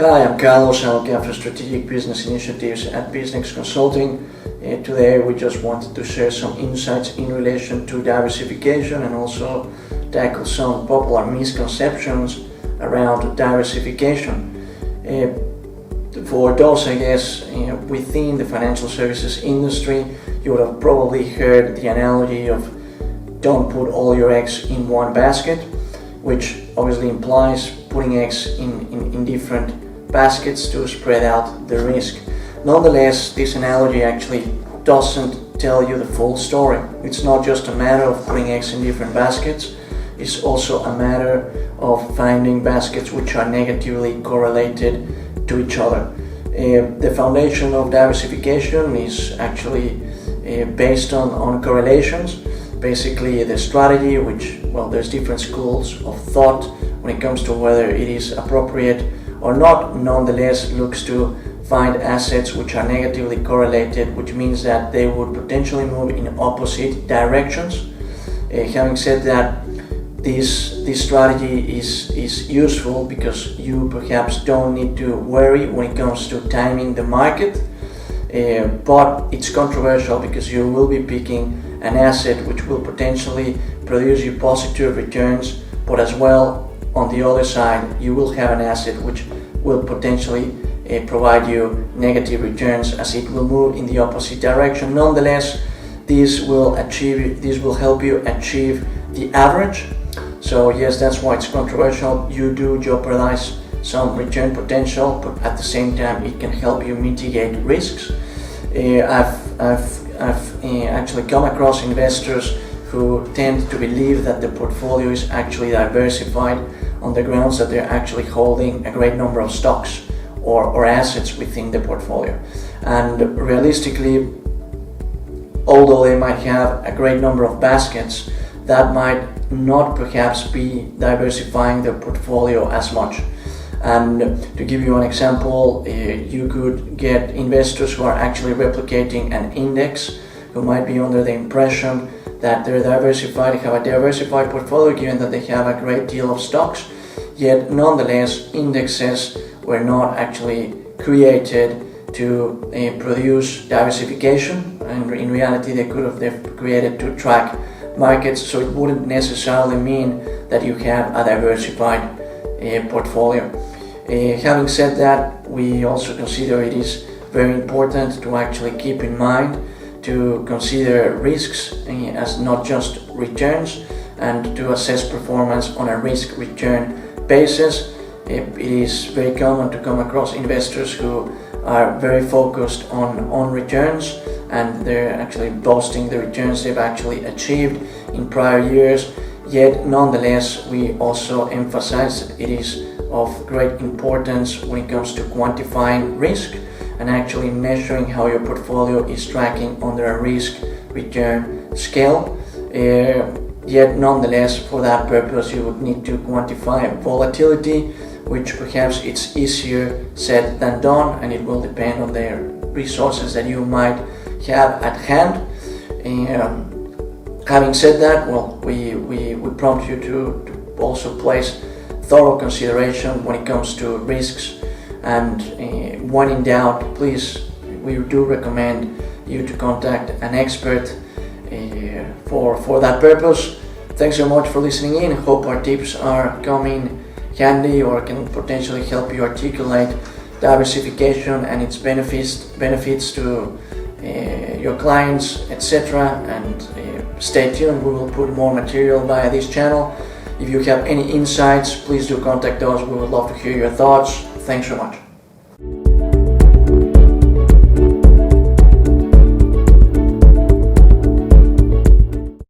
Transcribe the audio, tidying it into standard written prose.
Hi, I'm Carlos. I look after strategic business initiatives at Biznex Consulting. Today we just wanted to share some insights in relation to diversification and also tackle some popular misconceptions around diversification. For those, within the financial services industry, you would have probably heard the analogy of don't put all your eggs in one basket, which obviously implies putting eggs in different baskets to spread out the risk. Nonetheless, this analogy actually doesn't tell you the full story. It's not just a matter of putting eggs in different baskets, it's also a matter of finding baskets which are negatively correlated to each other. The foundation of diversification is actually based on correlations. Basically, the strategy, there's different schools of thought when it comes to whether it is appropriate or not, nonetheless looks to find assets which are negatively correlated, which means that they would potentially move in opposite directions. Having said that, this strategy is useful because you perhaps don't need to worry when it comes to timing the market, but it's controversial because you will be picking an asset which will potentially produce you positive returns, but as well on the other side you will have an asset which will potentially provide you negative returns as it will move in the opposite direction. Nonetheless, this will help you achieve the average. So yes, that's why it's controversial. You do jeopardize some return potential, but at the same time it can help you mitigate risks. I've actually come across investors who tend to believe that the portfolio is actually diversified on the grounds that they're actually holding a great number of stocks or assets within the portfolio. And realistically, although they might have a great number of baskets, that might not perhaps be diversifying their portfolio as much. And to give you an example, you could get investors who are actually replicating an index, who might be under the impression that they're diversified, have a diversified portfolio given that they have a great deal of stocks, yet nonetheless indexes were not actually created to produce diversification, and in reality they're created to track markets, so it wouldn't necessarily mean that you have a diversified portfolio. Having said that, we also consider it is very important to actually keep in mind to consider risks as not just returns, and to assess performance on a risk-return basis. It is very common to come across investors who are very focused on returns, and they're actually boasting the returns they've actually achieved in prior years. Yet nonetheless, we also emphasize that it is of great importance when it comes to quantifying risk and actually measuring how your portfolio is tracking under a risk-return scale. Yet nonetheless, for that purpose, you would need to quantify volatility, which perhaps it's easier said than done, and it will depend on the resources that you might have at hand. Having said that, we prompt you to also place thorough consideration when it comes to risks, and when in doubt, please, we do recommend you to contact an expert for that purpose. Thanks so much for listening in. Hope our tips are coming handy or can potentially help you articulate diversification and its benefits to your clients, etc. And stay tuned, we will put more material via this channel. If you have any insights, please do contact us. We would love to hear your thoughts. Thanks so much.